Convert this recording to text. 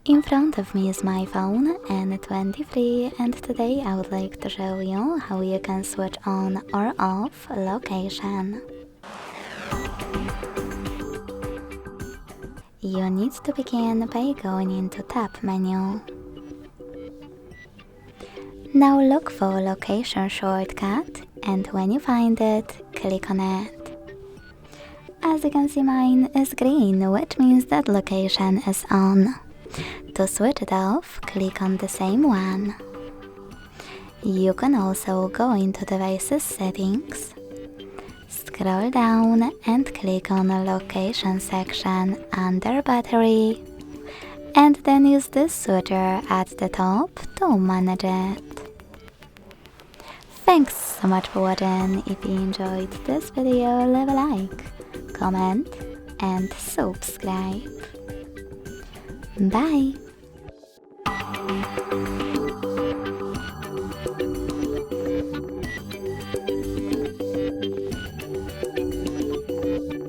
In front of me is my phone N23, and today I would like to show you how you can switch on or off location. You need to begin by going into Tab menu. Now look for location shortcut, and when you find it, click on it. As you can see, mine is green, which means that location is on. To switch it off, click on the same one. You can also go into Devices Settings, scroll down and click on the Location section under Battery, and then use this switcher at the top to manage it. Thanks so much for watching. If you enjoyed this video, leave a like, comment and subscribe. Bye!